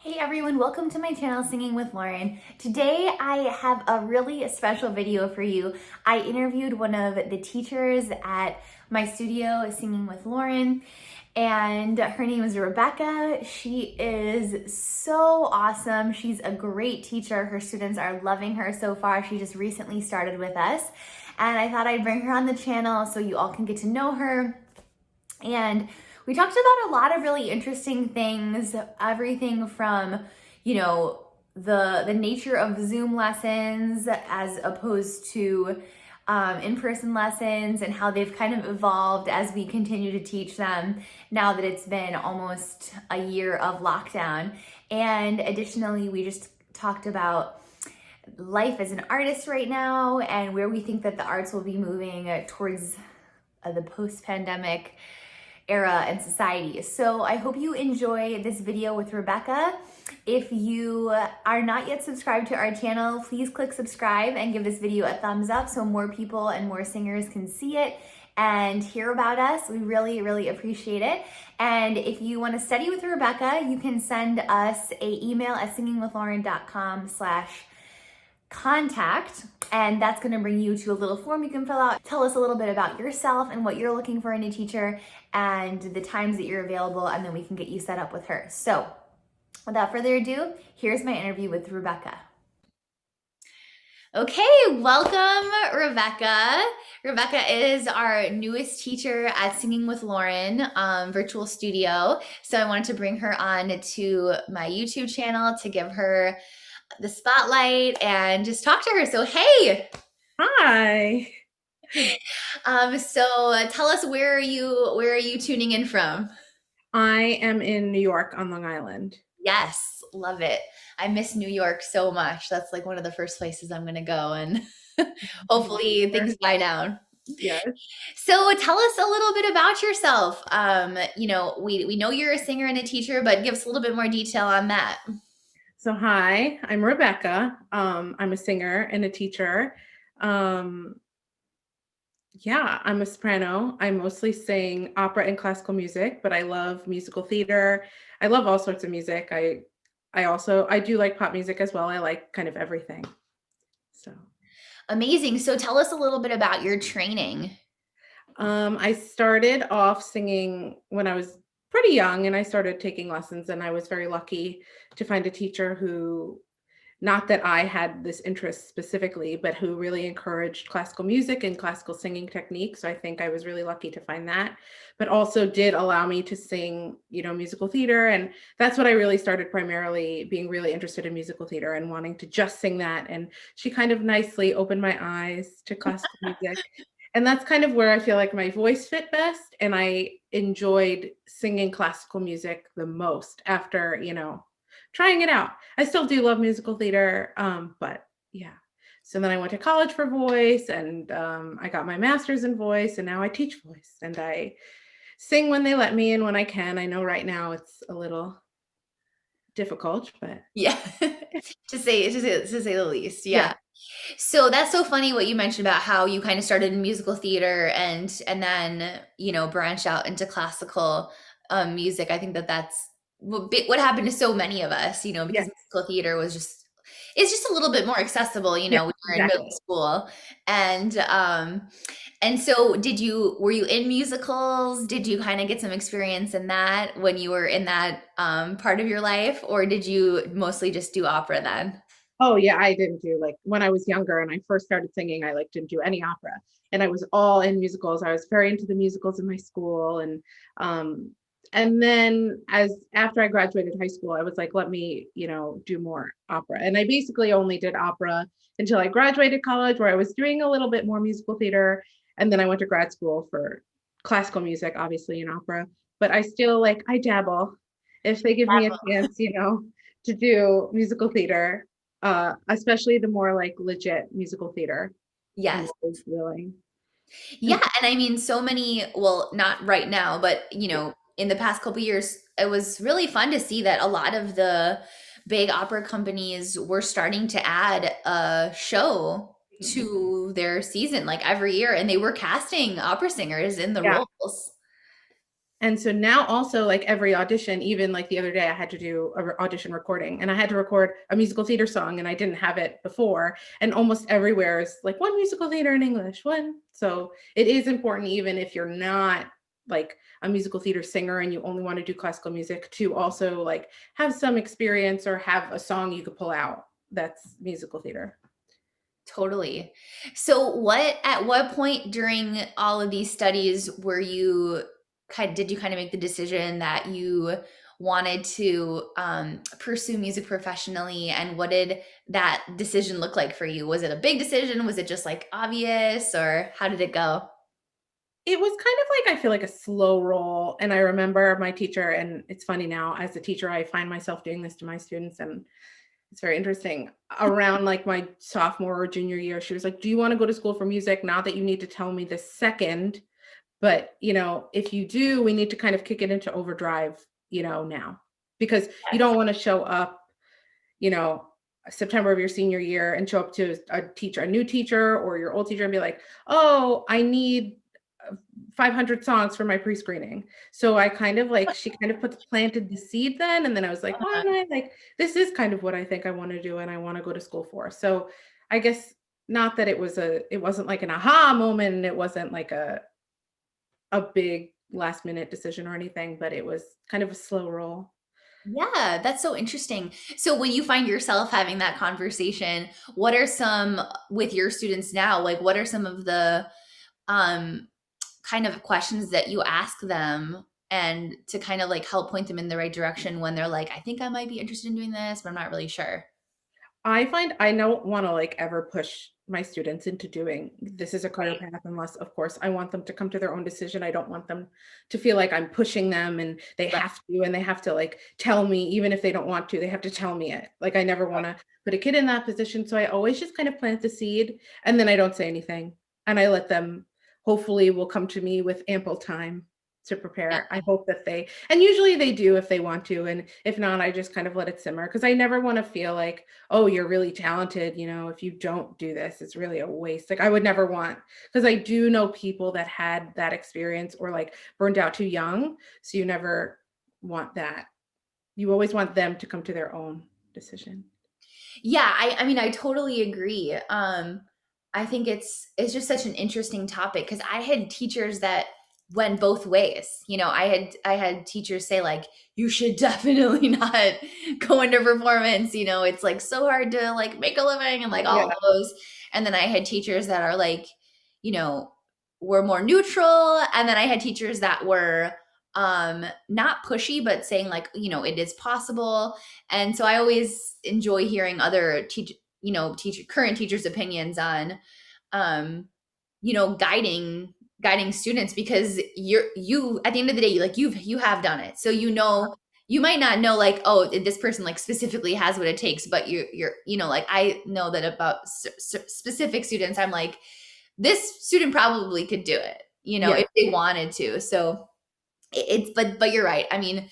Hey everyone, welcome to my channel, Singing with Lauren. Today I have a really special video for you. I interviewed one of the teachers at my studio, Singing with Lauren, and her name is Rebecca. She is so awesome. She's a great teacher. Her students are loving her so far. She just recently started with us, and I thought I'd bring her on the channel so you all can get to know her. And we talked about a lot of really interesting things, everything from, the nature of Zoom lessons as opposed to in-person lessons and how they've kind of evolved as we continue to teach them now that it's been almost a year of lockdown. And additionally, we just talked about life as an artist right now and where we think that the arts will be moving towards the post-pandemic era and society. So I hope you enjoy this video with Rebecca. If you are not yet subscribed to our channel, please click subscribe and give this video a thumbs up so more people and more singers can see it and hear about us. We really, really appreciate it. And if you want to study with Rebecca, you can send us an email at singingwithlauren.com/contact, and that's going to bring you to a little form you can fill out. Tell us a little bit about yourself and what you're looking for in a teacher and the times that you're available, and then we can get you set up with her. So without further ado, here's my interview with Rebecca. Okay, welcome, Rebecca. Rebecca is our newest teacher at Singing with Lauren virtual studio. So I wanted to bring her on to my YouTube channel to give her the spotlight and just talk to her. So, hey. Hi. So tell us, where are you tuning in from? I am in New York on Long Island. Yes, love it. I miss New York so much. That's like one of the first places I'm gonna go, and hopefully things die down. Yes. So tell us a little bit about yourself. We know you're a singer and a teacher, but give us a little bit more detail on that. So hi, I'm Rebecca. I'm a singer and a teacher. Um, yeah, I'm a soprano. I mostly sing opera and classical music, but I love musical theater. I love all sorts of music. I do like pop music as well. I like kind of everything. So Amazing. So tell us a little bit about your training. I started off singing when I was pretty young, and I started taking lessons, and I was very lucky to find a teacher who, not that I had this interest specifically, but who really encouraged classical music and classical singing techniques. So I think I was really lucky to find that, but also did allow me to sing, musical theater. And that's what I really started, primarily being really interested in musical theater and wanting to just sing that. And she kind of nicely opened my eyes to classical music. And that's kind of where I feel like my voice fit best. And I enjoyed singing classical music the most after, trying it out. I still do love musical theater, but yeah. So then I went to college for voice, and I got my master's in voice, and now I teach voice, and I sing when they let me and when I can. I know right now it's a little difficult, but Yeah, to say the least. yeah. Yeah. So that's so funny what you mentioned about how you kind of started in musical theater and then, branched out into classical music. I think that's what happened to so many of us, because Yes. musical theater is just a little bit more accessible, Yeah, when you're in middle exactly. school. And so were you in musicals? Did you kind of get some experience in that when you were in that part of your life, or did you mostly just do opera then? Oh yeah, I didn't do, like, when I was younger and I first started singing, I didn't do any opera. And I was all in musicals. I was very into the musicals in my school. And then as after I graduated high school, I was like, let me, do more opera. And I basically only did opera until I graduated college, where I was doing a little bit more musical theater. And then I went to grad school for classical music, obviously, in opera. But I still, I dabble if they give me a chance, to do musical theater, especially the more legit musical theater. I'm Yes. always willing. Yeah, and I mean, so many, well, not right now, but in the past couple years, it was really fun to see that a lot of the big opera companies were starting to add a show to their season like every year, and they were casting opera singers in the Yeah. roles. And so now also like every audition, even like the other day, I had to do a audition recording and I had to record a musical theater song and I didn't have it before. And almost everywhere is like one musical theater in English, one. So it is important, even if you're not like a musical theater singer and you only want to do classical music, to also like have some experience or have a song you could pull out that's musical theater. Totally. So at what point during all of these studies did you kind of make the decision that you wanted to pursue music professionally, and what did that decision look like for you? Was it a big decision? Was it just like obvious, or how did it go? It was kind of like, I feel like a slow roll. And I remember my teacher, and it's funny now as a teacher, I find myself doing this to my students, and it's very interesting. Around like my sophomore or junior year, she was like, "Do you want to go to school for music? Not that you need to tell me this second, but if you do, we need to kind of kick it into overdrive, now, because you don't want to show up, you know, September of your senior year and show up to a new teacher or your old teacher and be like, oh, I need 500 songs for my pre-screening. So I kind of like, she kind of planted the seed then. And then I was like, why don't I like, this is kind of what I think I want to do and I want to go to school for. So I guess not that it wasn't like an aha moment and it wasn't like a big last minute decision or anything, but it was kind of a slow roll. Yeah, that's so interesting. So when you find yourself having that conversation, what are some with your students now? Like, what are some of the um kind of questions that you ask them, and to kind of like help point them in the right direction when they're like, I think I might be interested in doing this, but I'm not really sure. I find I don't wanna, like, ever push my students into doing this is a career Right. path unless, of course, I want them to come to their own decision. I don't want them to feel like I'm pushing them and Right. they have to, like, tell me even if they don't want to, they have to tell me it. Like, I never wanna put a kid in that position, so I always just kind of plant the seed, and then I don't say anything, and I let them hopefully will come to me with ample time to prepare. I hope that and usually they do if they want to, and if not, I just kind of let it simmer because I never wanna feel like, oh, you're really talented, if you don't do this, it's really a waste. Like I would never want, because I do know people that had that experience or like burned out too young. So you never want that. You always want them to come to their own decision. Yeah, I mean, I totally agree. I think it's just such an interesting topic because I had teachers that went both ways. I had teachers say like, you should definitely not go into performance. It's like so hard to like make a living and like all of Yeah. those. And then I had teachers that are like, you know, were more neutral. And then I had teachers that were not pushy, but saying like, it is possible. And so I always enjoy hearing other current teachers' opinions on, um, guiding students, because you at the end of the day, you have done it. So you might not know like, oh, this person like specifically has what it takes, but you're like, I know that about specific students. I'm like, this student probably could do it, Yeah. if they wanted to. So but you're right. I mean,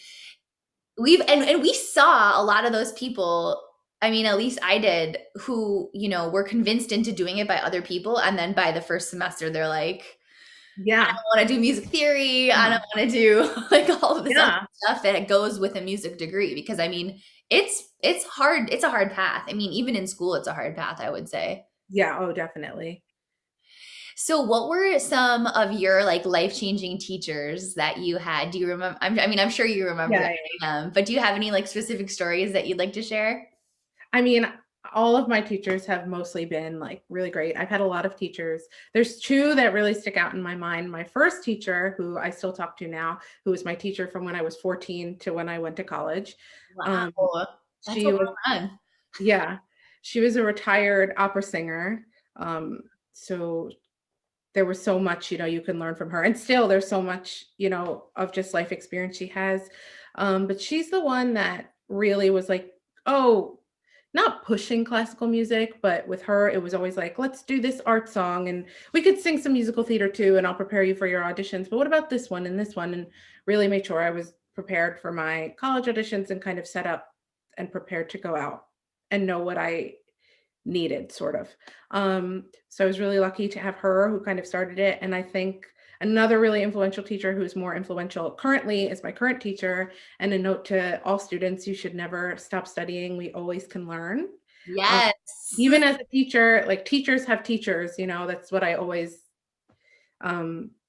and we saw a lot of those people. I mean, at least I did, who, were convinced into doing it by other people. And then by the first semester, they're like, I Yeah. don't want to do music theory. I Uh-huh. don't want to do like all of this other Yeah. stuff that goes with a music degree. Because I mean, it's hard. It's a hard path. I mean, even in school, it's a hard path, I would say. Yeah. Oh, definitely. So what were some of your like life-changing teachers that you had? Do you remember? I mean, I'm sure you remember Yeah. them, but do you have any like specific stories that you'd like to share? I mean, all of my teachers have mostly been like really great. I've had a lot of teachers. There's two that really stick out in my mind. My first teacher, who I still talk to now, who was my teacher from when I was 14 to when I went to college. Um, Wow, that's a she long was, time. yeah, she was a retired opera singer. So there was so much, you can learn from her. And still there's so much, of just life experience she has. But she's the one that really was like, oh, not pushing classical music, but with her, it was always like, let's do this art song and we could sing some musical theater too, and I'll prepare you for your auditions. But what about this one and this one? And really made sure I was prepared for my college auditions and kind of set up and prepared to go out and know what I needed, sort of. So I was really lucky to have her who kind of started it. And I think Another really influential teacher who's more influential currently is my current teacher. And a note to all students, you should never stop studying. We always can learn. Um, Yes. Even as a teacher, like teachers have teachers, that's what I always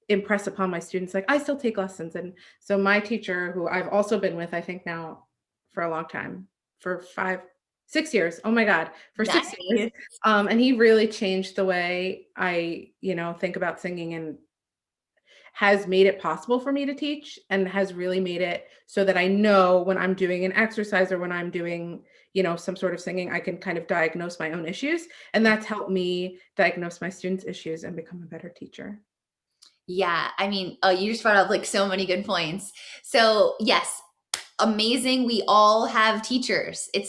impress upon my students. Like I still take lessons. And so my teacher, who I've also been with, I think now for a long time, for 6 years. Oh my God, for 6 years. Nice. And he really changed the way I, think about singing, and has made it possible for me to teach, and has really made it so that I know when I'm doing an exercise or when I'm doing, some sort of singing, I can kind of diagnose my own issues. And that's helped me diagnose my students' issues and become a better teacher. Yeah, I mean, oh, you just brought up like so many good points. So, yes, amazing. We all have teachers. Yeah.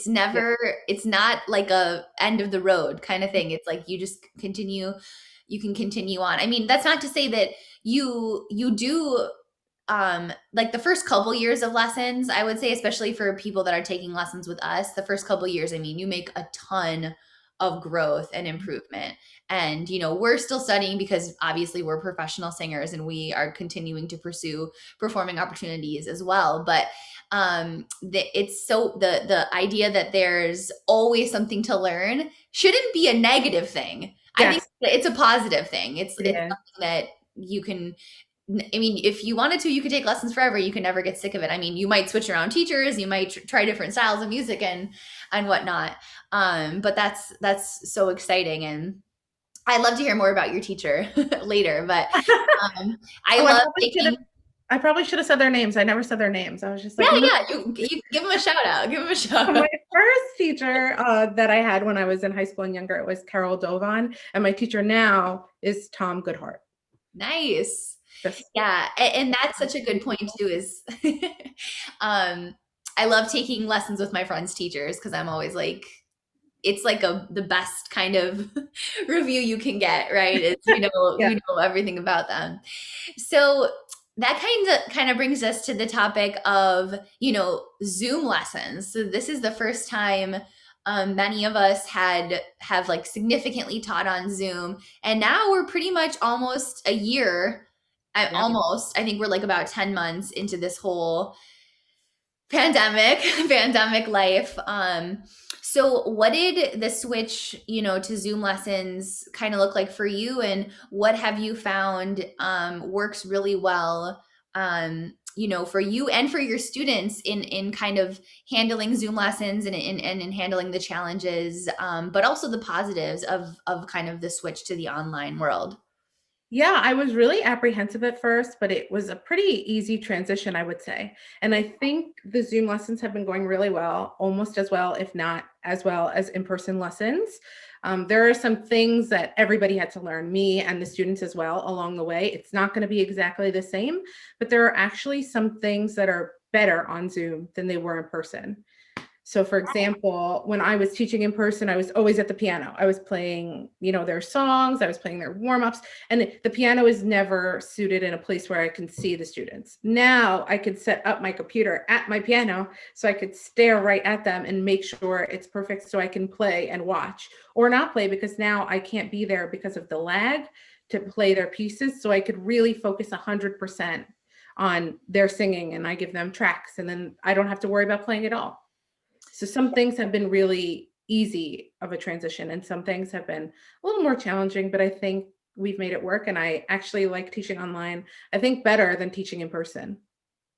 It's not like a end of the road kind of thing. It's like you can continue on. I mean, that's not to say that you do like the first couple years of lessons, I would say, especially for people that are taking lessons with us, the first couple years, I mean, you make a ton of growth and improvement. And, we're still studying because obviously we're professional singers and we are continuing to pursue performing opportunities as well. But it's so the idea that there's always something to learn shouldn't be a negative thing. I think Yes, it's a positive thing. it It's is. something that you can, I mean, if you wanted to, you could take lessons forever. You can never get sick of it. I mean, you might switch around teachers, you might try different styles of music and whatnot. But that's so exciting, and I'd love to hear more about your teacher later. But I Oh, love taking. I probably should have said their names. I never said their names. I was just Yeah, like, yeah. You give them a shout out. Give them a shout my out. first teacher that I had when I was in high school and younger, it was Carol Dovan. And my teacher now is Tom Goodhart. Nice. Just Yeah, and that's such a good point too. Is I love taking lessons with my friends' teachers because I'm always like, it's like the best kind of review you can get, right? It's yeah. you know everything about them. So that kind of brings us to the topic of Zoom lessons. So this is the first time many of us have like significantly taught on Zoom, and now we're pretty much almost a year. Yeah. Almost, I think we're like about 10 months into this whole pandemic life. So what did the switch to Zoom lessons kind of look like for you, and what have you found works really well for you and for your students in kind of handling Zoom lessons and in handling the challenges, but also the positives of kind of the switch to the online world? Yeah, I was really apprehensive at first, but it was a pretty easy transition, I would say. And I think the Zoom lessons have been going really well, almost as well, if not as well as in-person lessons. There are some things that everybody had to learn, me and the students as well, along the way. It's not going to be exactly the same, but there are actually some things that are better on Zoom than they were in person. So for example, when I was teaching in person, I was always at the piano. I was playing, their songs, I was playing their warm-ups, and the piano is never suited in a place where I can see the students. Now I could set up my computer at my piano so I could stare right at them and make sure it's perfect so I can play and watch, or not play, because now I can't be there because of the lag to play their pieces. So I could really focus 100% on their singing, and I give them tracks, and then I don't have to worry about playing at all. So some things have been really easy of a transition, and some things have been a little more challenging, but I think we've made it work. And I actually like teaching online, I think, better than teaching in person.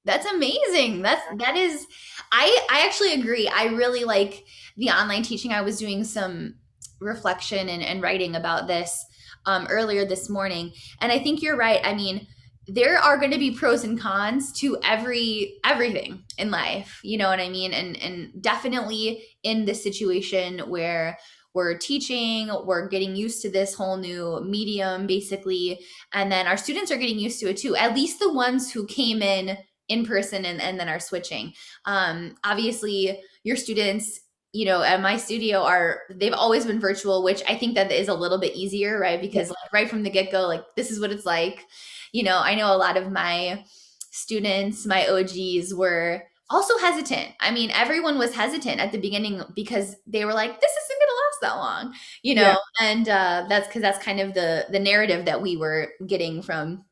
That's amazing. That is, I actually agree. I really like the online teaching. I was doing some reflection and writing about this earlier this morning, and I think you're right. I mean, there are going to be pros and cons to everything in life. You know what I mean? And definitely in this situation where we're teaching, we're getting used to this whole new medium, basically, and then our students are getting used to it too. At least the ones who came in person and then are switching. Obviously, your students, at my studio they've always been virtual, which I think that is a little bit easier, right? Because like right from the get-go, like this is what it's like. I know a lot of my students, my OGs were also hesitant. I mean, everyone was hesitant at the beginning because they were like, this isn't going to last that long, Yeah. and that's because that's kind of the narrative that we were getting from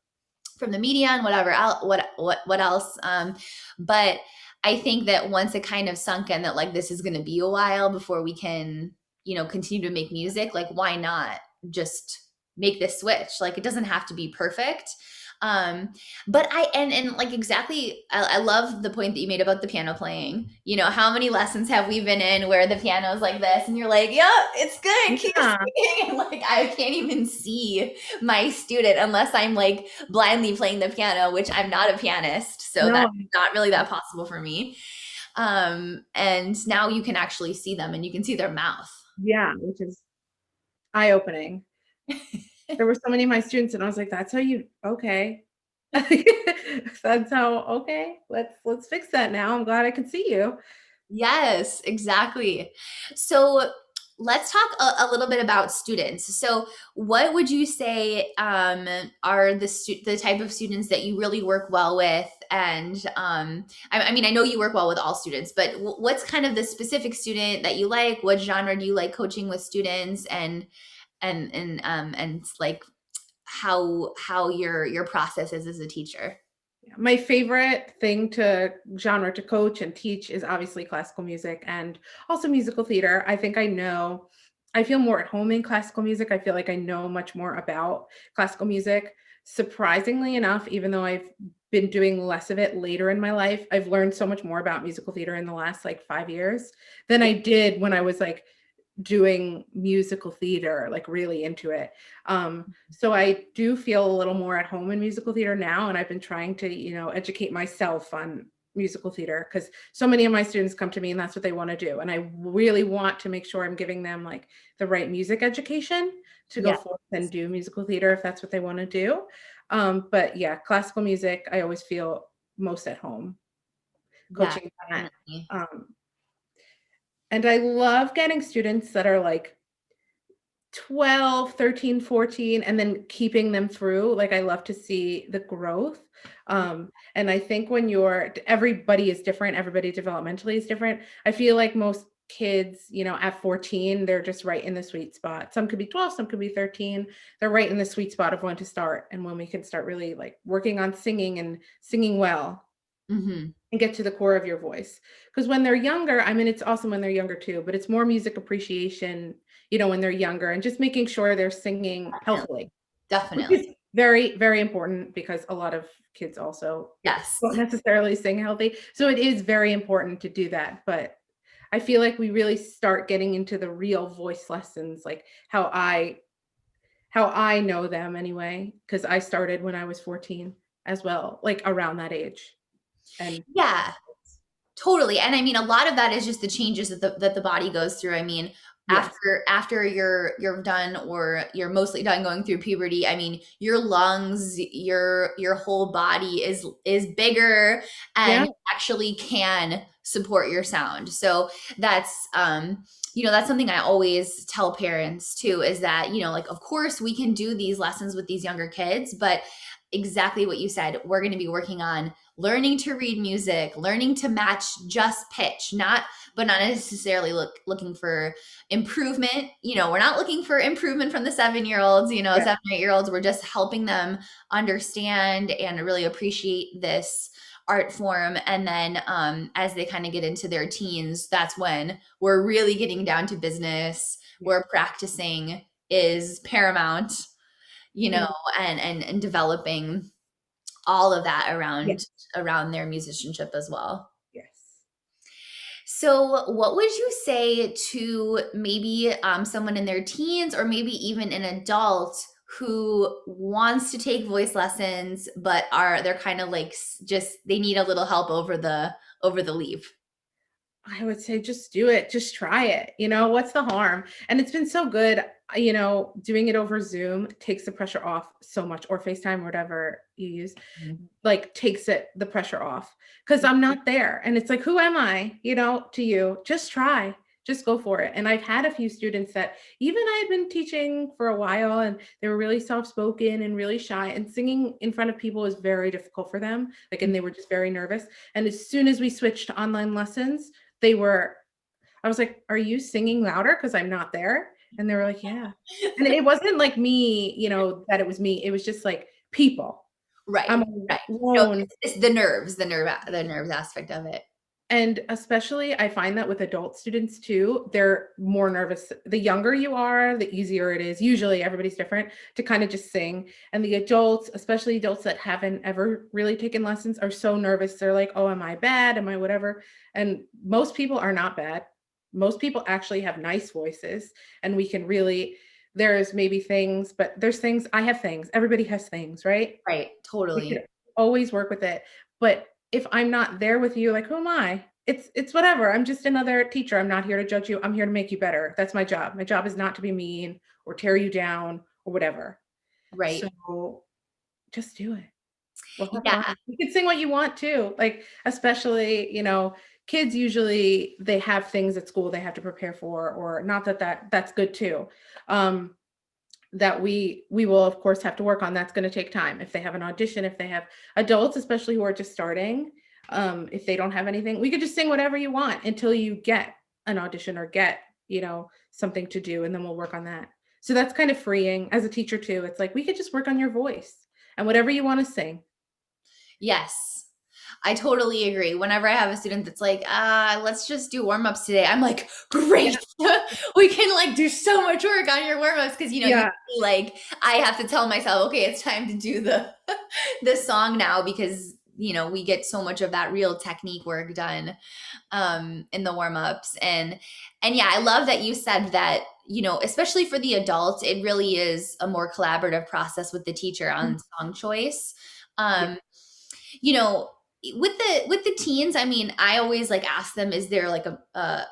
from the media and whatever what else. But I think that once it kind of sunk in that like this is going to be a while before we can, continue to make music, like why not just make this switch? Like it doesn't have to be perfect. Um, but and like exactly, I love the point that you made about the piano playing. How many lessons have we been in where the piano's like this and you're like, yeah, it's good, keep Yeah. singing. And like I can't even see my student unless I'm like blindly playing the piano, which I'm not a pianist, so No. that's not really that possible for me. And now you can actually see them and you can see their mouth. Yeah, which is eye-opening. There were so many of my students and I was like, that's how you okay. That's how okay. Let's fix that now. I'm glad I can see you. Yes, exactly. So let's talk a little bit about students. So, what would you say are the type of students that you really work well with? And I mean, I know you work well with all students, but what's kind of the specific student that you like? What genre do you like coaching with students? And like how your process is as a teacher? My favorite thing to genre to coach and teach is obviously classical music and also musical theater. I feel more at home in classical music. I feel like I know much more about classical music. Surprisingly enough, even though I've been doing less of it later in my life, I've learned so much more about musical theater in the last like 5 years than I did when I was like doing musical theater, like really into it. So I do feel a little more at home in musical theater now. And I've been trying to, educate myself on musical theater because so many of my students come to me and that's what they want to do. And I really want to make sure I'm giving them like the right music education to go Yeah, forth and do musical theater if that's what they want to do. But yeah, classical music, I always feel most at home yeah, coaching that. definitely. Um, and I love getting students that are like 12, 13, 14, and then keeping them through. Like I love to see the growth. And I think when everybody is different, everybody developmentally is different. I feel like most kids, at 14, they're just right in the sweet spot. Some could be 12, some could be 13. They're right in the sweet spot of when to start and when we can start really like working on singing and singing well Hmm. and get to the core of your voice. Because when they're younger, I mean, it's awesome when they're younger too, but it's more music appreciation, when they're younger and just making sure they're singing Definitely. healthily, which Definitely. is very, very important because a lot of kids also Yes. don't necessarily sing healthy. So it is very important to do that. But I feel like we really start getting into the real voice lessons, like how I know them anyway, because I started when I was 14 as well, like around that age. And Yeah. Totally. And I mean, a lot of that is just the changes that the body goes through. I mean, yes, after you're done or you're mostly done going through puberty, I mean, your lungs, your whole body is bigger yeah. and actually can support your sound. So that's that's something I always tell parents too, is that, like of course we can do these lessons with these younger kids, but exactly what you said, we're going to be working on learning to read music, learning to match just pitch, not necessarily looking for improvement. We're not looking for improvement from the 7-year-olds, Yeah. 7 or 8-year-olds. We're just helping them understand and really appreciate this art form. And then as they kind of get into their teens, that's when we're really getting down to business, Yeah. where practicing is paramount, you know, Mhm. and developing all of that Yeah. around their musicianship as well. Yes. So, what would you say to maybe someone in their teens or maybe even an adult who wants to take voice lessons, but they're kind of like just they need a little help over the leaf? I would say just do it. Just try it. What's the harm? And it's been so good, doing it over Zoom takes the pressure off so much, or FaceTime, whatever you use, like takes the pressure off because I'm not there. And it's like, who am I, to you? Just try. Just go for it. And I've had a few students that even I had been teaching for a while and they were really soft-spoken and really shy, and singing in front of people is very difficult for them. Like, and they were just very nervous. And as soon as we switched to online lessons, I was like, are you singing louder? Because I'm not there. And they were like, yeah. And it wasn't like me, that it was me. It was just like people. Right, I'm right. No, alone. it's the nerves aspect of it. And especially, I find that with adult students too, they're more nervous. The younger you are, the easier it is. Usually, everybody's different to kind of just sing. And the adults, especially adults that haven't ever really taken lessons, are so nervous. They're like, oh, am I bad? Am I whatever? And most people are not bad. Most people actually have nice voices, and we can really, there's maybe things, but there's things, I have things. Everybody has things, right? Right, We could totally. always work with it. But if I'm not there with you, like, who am I? It's whatever. I'm just another teacher. I'm not here to judge you. I'm here to make you better. That's my job. My job is not to be mean or tear you down or whatever. Right. So just do it. We'll have Yeah. fun. You can sing what you want too. Like, especially, kids usually they have things at school they have to prepare for, or not that's good too. That we will of course have to work on. That's going to take time. If they have an audition, if they have adults, especially who are just starting, if they don't have anything, we could just sing whatever you want until you get an audition or get, something to do, and then we'll work on that. So that's kind of freeing as a teacher too. It's like we could just work on your voice and whatever you want to sing. Yes. I totally agree. Whenever I have a student that's like, let's just do warm-ups today, I'm like, great. We can like do so much work on your warm-ups because Yeah. usually, like I have to tell myself, okay, it's time to do the song now because we get so much of that real technique work done in the warm-ups. And yeah, I love that you said that, especially for the adults, it really is a more collaborative process with the teacher on song choice. Yeah. Um, you know, with the teens, I mean, I always like ask them, is there like a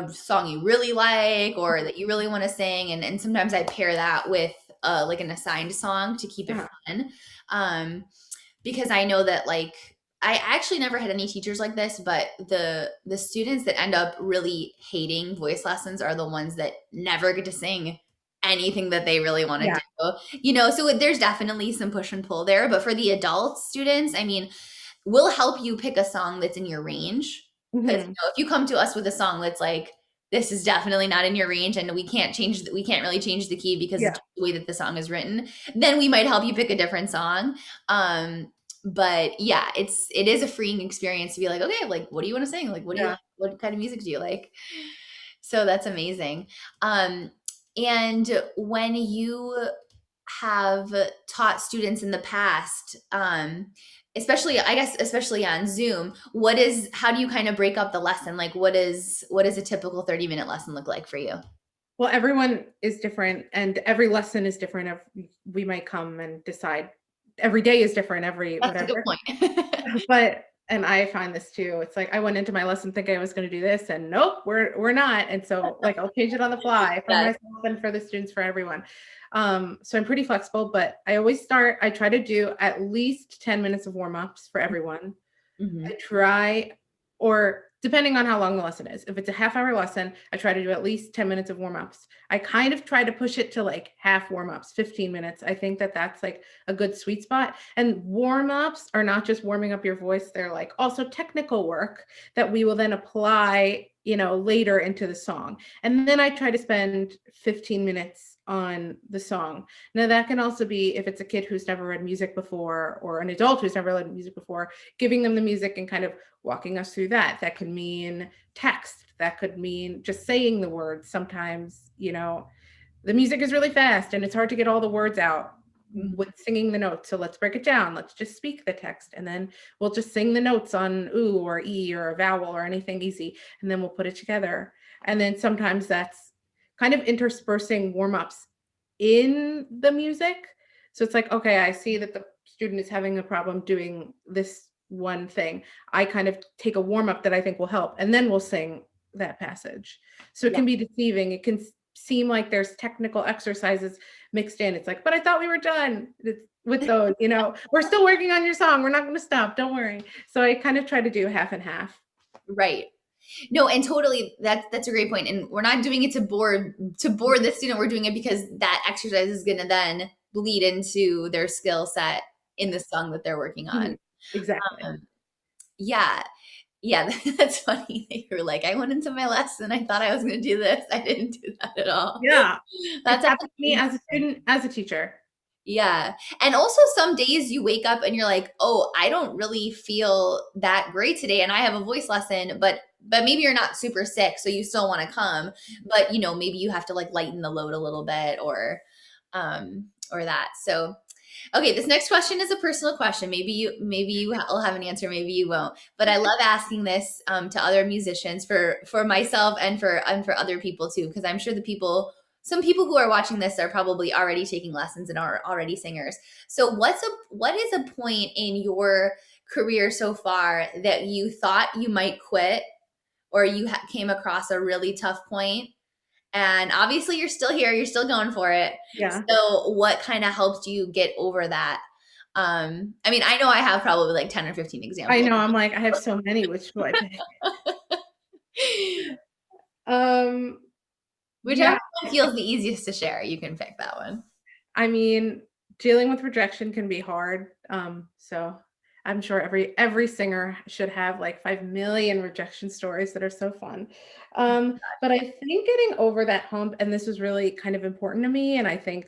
song you really like or that you really want to sing? And sometimes I pair that with like an assigned song to keep it Yeah. fun. Because I know that like I actually never had any teachers like this, but the students that end up really hating voice lessons are the ones that never get to sing anything that they really want to Yeah. do. So there's definitely some push and pull there, but for the adult students, I mean, we'll help you pick a song that's in your range. Because Hmm. if you come to us with a song that's like, this is definitely not in your range, and we can't really change the key because Yeah. it's the way that the song is written, then we might help you pick a different song. But yeah, it is a freeing experience to be like, okay, like what do you want to sing? Like what do you Yeah. like? What kind of music do you like? So that's amazing. And when you have taught students in the past, especially on Zoom, how do you kind of break up the lesson? Like what is a typical 30-minute lesson look like for you? Well, everyone is different and every lesson is different. We might come and decide every day is different, every That's a good whatever. point. And I find this too. It's like I went into my lesson thinking I was going to do this, and nope, we're not. And so like I'll change it on the fly for Yes. myself and for the students, for everyone. So I'm pretty flexible, but I try to do at least 10 minutes of warm-ups for everyone. Mhm. I try, or depending on how long the lesson is. If it's a half-hour lesson, I try to do at least 10 minutes of warm-ups. I kind of try to push it to like half warm-ups, 15 minutes. I think that that's like a good sweet spot. And warm-ups are not just warming up your voice. They're like also technical work that we will then apply, later into the song. And then I try to spend 15 minutes on the song. Now that can also be if it's a kid who's never read music before or an adult who's never read music before, giving them the music and kind of walking us through that. That could mean text. That could mean just saying the words. Sometimes, the music is really fast and it's hard to get all the words out with singing the notes. So let's break it down. Let's just speak the text and then we'll just sing the notes on ooh or e or a vowel or anything easy. And then we'll put it together. And then sometimes that's kind of interspersing warm-ups in the music. So it's like, okay, I see that the student is having a problem doing this one thing. I kind of take a warm-up that I think will help, and then we'll sing that passage. So it Yeah. can be deceiving. It can seem like there's technical exercises mixed in. It's like, but I thought we were done with those, we're still working on your song. We're not going to stop. Don't worry. So I kind of try to do half and half. Right. No, and totally that's a great point. And we're not doing it to bore the student. We're doing it because that exercise is going to then bleed into their skill set in the song that they're working on. Exactly. Yeah. Yeah, that's funny that you're like, I went into my lesson. I thought I was going to do this. I didn't do that at all. Yeah. It's That's happened to me actually as a student, as a teacher. Yeah. And also some days you wake up and you're like, "Oh, I don't really feel that great today and I have a voice lesson, but maybe you're not super sick, so you still want to come, but maybe you have to like lighten the load a little bit or that." So, okay, this next question is a personal question. Maybe you will have an answer, maybe you won't. But I love asking this to other musicians for myself and for other people too, because I'm sure some people who are watching this are probably already taking lessons and are already singers. So what is a point in your career so far that you thought you might quit, or you came across a really tough point, and obviously you're still here, you're still going for it. Yeah. So what kind of helped you get over that? I mean, I know I have probably like 10 or 15 I examples. know. I'm like, I have so many. Which do I pick? Um, Whichever yeah. one feels the easiest to share, you can pick that one. I mean, dealing with rejection can be hard. So I'm sure every singer should have like 5 million rejection stories that are so fun. But I Yeah. think getting over that hump, and this was really kind of important to me, and I think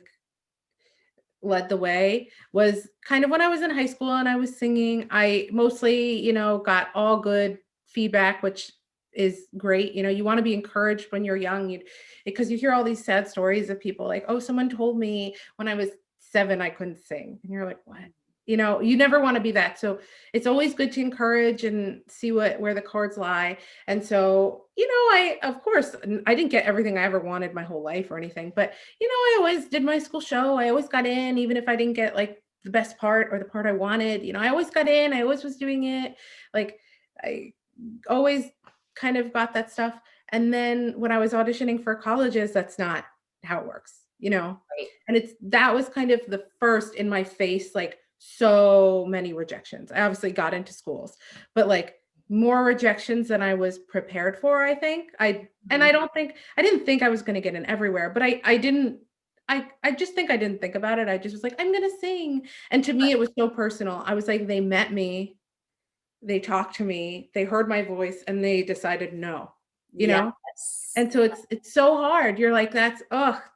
led the way, was kind of when I was in high school and I was singing. I mostly, got all good feedback, which is great. You want to be encouraged when you're young, because you hear all these sad stories of people like, oh, someone told me when I was 7 I couldn't sing. And you're like, what? You never want to be that. So it's always good to encourage and see where the cards lie. And so, of course, I didn't get everything I ever wanted my whole life or anything, but I always did my school show. I always got in, even if I didn't get like the best part or the part I wanted. I always got in. I always was doing it. Like I always kind of got that stuff. And then when I was auditioning for colleges, that's not how it works. Right. And that was kind of the first in my face, like so many rejections. I obviously got into schools, but like more rejections than I was prepared for, I think. I don't think I didn't think I was going to get in everywhere, but I didn't I just think I didn't think about it. I just was like, I'm going to sing. And to me it was so personal. I was like, they met me, they talked to me, they heard my voice, and they decided no, you know? Yes. And so it's so hard. You're like, that's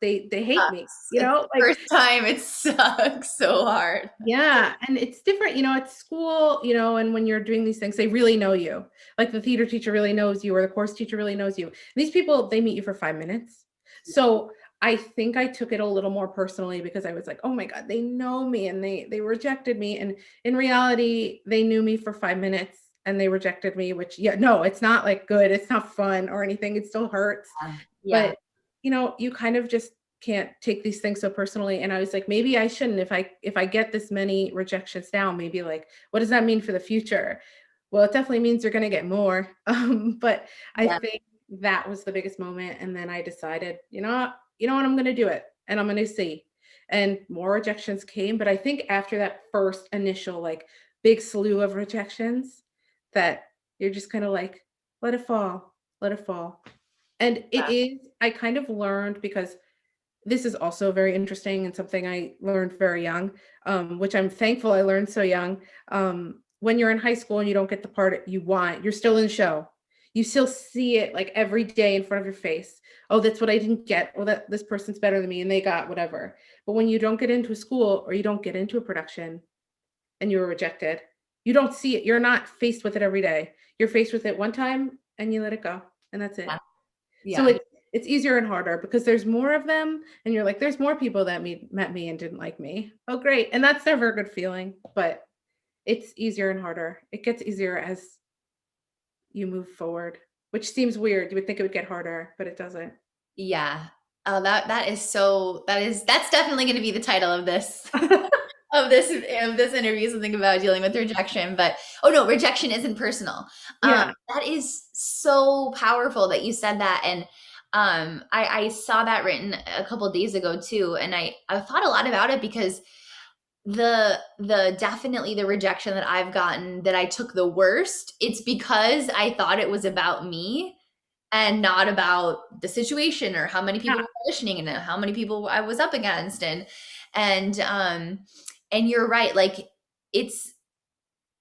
they hate me, It's the like first time, it sucks so hard. yeah, and it's different, at school, and when you're doing these things, they really know you. Like the theater teacher really knows you, or the course teacher really knows you. These people, they meet you for 5 minutes. So I think I took it a little more personally because I was like, oh my God, they know me and they rejected me. And in reality, they knew me for 5 minutes and they rejected me, which yeah, no, it's not like good. It's not fun or anything. It still hurts. Yeah. But you kind of just can't take these things so personally. And I was like, maybe I shouldn't. If I get this many rejections now, maybe like, what does that mean for the future? Well, it definitely means you're going to get more. But I Yeah. think that was the biggest moment. And then I decided, what, I'm going to do it and I'm going to see. And more rejections came. But I think after that first initial, like big slew of rejections, that you're just kind of like, let it fall, let it fall. And I kind of learned, because this is also very interesting and something I learned very young, which I'm thankful I learned so young. When you're in high school and you don't get the part you want, you're still in the show. You still see it like every day in front of your face. Oh, that's what I didn't get. Oh, that this person's better than me and they got whatever. But when you don't get into a school or you don't get into a production and you were rejected, you don't see it. You're not faced with it every day. You're faced with it one time and you let it go, and that's Yeah. it. So Yeah. it's easier and harder because there's more of them and you're like, there's more people that met me and didn't like me. Oh, great. And that's never a good feeling, but it's easier and harder. It gets easier as you move forward, which seems weird. You would think it would get harder, but it doesn't. Yeah. Oh, that's definitely going to be the title of this of this interview, something about dealing with rejection. But oh no, rejection isn't personal. Yeah. That is so powerful that you said that. And I saw that written a couple of days ago too, and I thought a lot about it because the definitely the rejection that I've gotten, that I took the worst, it's because I thought it was about me and not about the situation or how many people Yeah. were auditioning and how many people I was up against. And you're right, like it's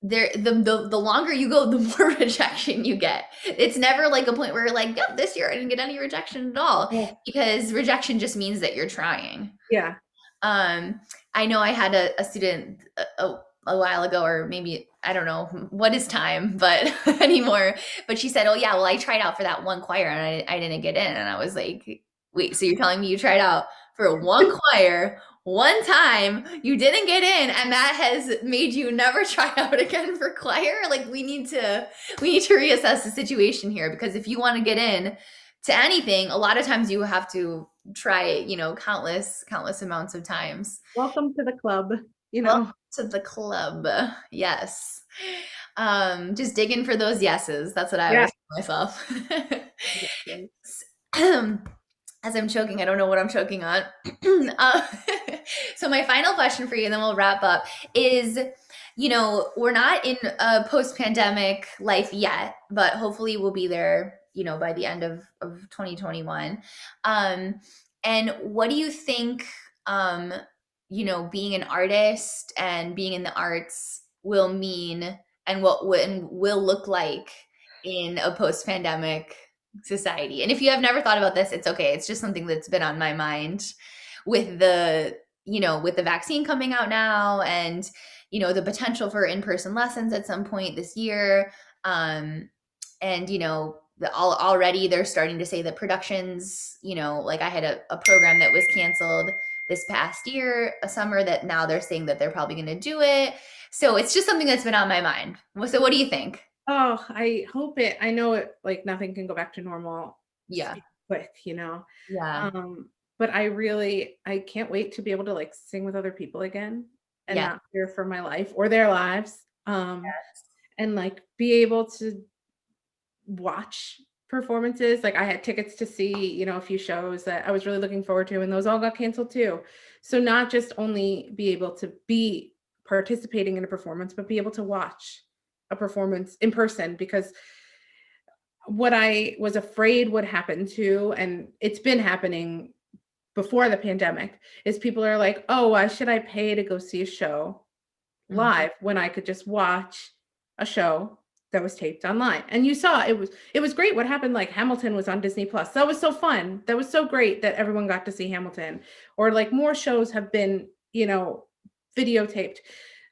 there, the longer you go, the more rejection you get. It's never like a point where you're like, yeah, this year I didn't get any rejection at all, Yeah. because rejection just means that you're trying. Yeah. I know I had a student a while ago, or maybe, I don't know what is time, but anymore. But she said, "Oh yeah, well I tried out for that one choir and I didn't get in." And I was like, "Wait, so you're telling me you tried out for one choir one time, you didn't get in, and that has made you never try out again for choir? Like we need to reassess the situation here, because if you want to get in to anything, a lot of times you have to try it, countless amounts of times." Welcome to the club, you Welcome know. to the club. Yes. Just digging for those yeses. That's what I Yeah. always tell myself. Yes. As I'm choking, I don't know what I'm choking on. Uh, so my final question for you, and then we'll wrap up, is, we're not in a post-pandemic life yet, but hopefully we'll be there, by the end of 2021. And what do you think, being an artist and being in the arts will mean, and what will look like in a post-pandemic society? And if you have never thought about this, it's okay. It's just something that's been on my mind with the vaccine coming out now, and the potential for in-person lessons at some point this year. And already they're starting to say that productions, like I had a program that was canceled this past year, a summer, that now they're saying that they're probably going to do it. So it's just something that's been on my mind. So what do you think? Oh, I hope it. I know it, like nothing can go back to normal Yeah. quick. Yeah. Um, but I can't wait to be able to like sing with other people again and Yeah. not fear for my life or their lives. And like be able to watch performances. Like I had tickets to see, a few shows that I was really looking forward to, and those all got canceled too. So not just only be able to be participating in a performance, but be able to watch a performance in person, because what I was afraid would happen too, and it's been happening before the pandemic, is people are like, oh, why should I pay to go see a show Mhm. live when I could just watch a show that was taped online? And you saw it was great what happened. Like Hamilton was on Disney Plus. That was so fun. That was so great that everyone got to see Hamilton. Or like more shows have been, videotaped.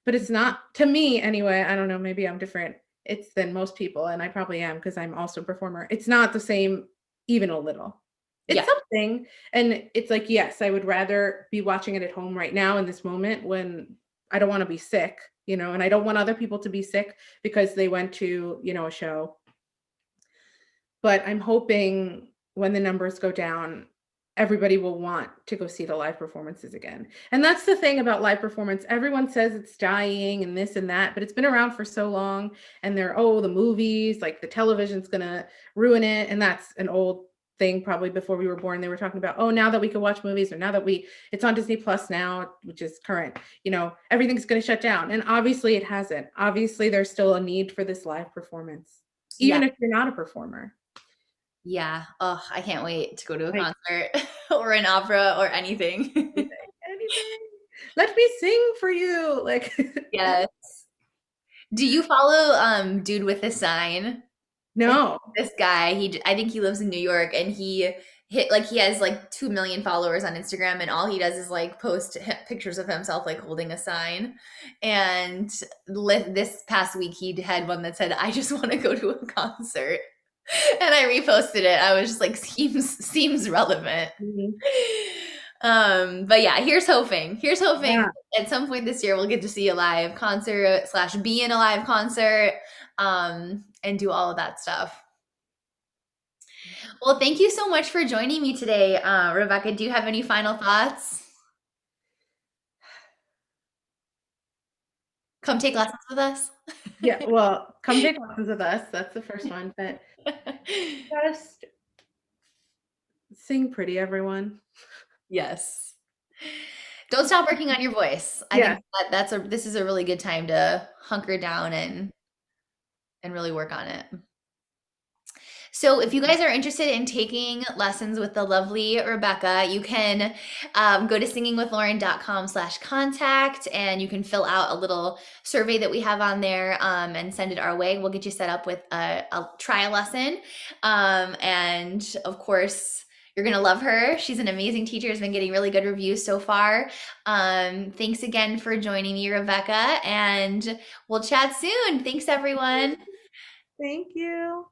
But it's not, to me anyway, I don't know, maybe I'm different it's than most people, and I probably am because I'm also a performer. It's not the same even a little. It's Yeah. something, and it's like, yes, I would rather be watching it at home right now in this moment when I don't want to be sick, and I don't want other people to be sick because they went to, a show. But I'm hoping when the numbers go down, everybody will want to go see the live performances again. And that's the thing about live performance. Everyone says it's dying and this and that, but it's been around for so long. And the movies, like the television's going to ruin it. And that's an old thing. Probably before we were born, they were talking about, oh, now that we can watch movies, or now that it's on Disney Plus now, which is current, everything's going to shut down. And obviously it hasn't. Obviously there's still a need for this live performance, Yeah. even if you're not a performer. Yeah. Oh, I can't wait to go to a Like, concert or an opera or anything. anything. Let me sing for you. Like, Yes. Do you follow dude with the sign? no. This guy, I think he lives in New York, and he has like 2 million followers on Instagram, and all he does is like post pictures of himself like holding a sign. And this past week he had one that said, "I just want to go to a concert." And I reposted it. I was just like, seems relevant. Mhm. But yeah, here's hoping. Here's hoping Yeah. at some point this year we'll get to see a live concert / be in a live concert, and do all of that stuff. Well, thank you so much for joining me today, Rebecca. Do you have any final thoughts? Come take lessons with us. Yeah. Well, come take lessons with us. That's the first one. But just sing pretty, everyone. Yes. Don't stop working on your voice. I Yeah. think this is a really good time to hunker down and really work on it. So if you guys are interested in taking lessons with the lovely Rebecca, you can go to singingwithlauren.com/contact, and you can fill out a little survey that we have on there, and send it our way. We'll get you set up with a trial lesson. And of course, You're gonna love her. She's an amazing teacher, has been getting really good reviews so far. Thanks again for joining me, Rebecca, and we'll chat soon. Thanks, everyone. Thank you.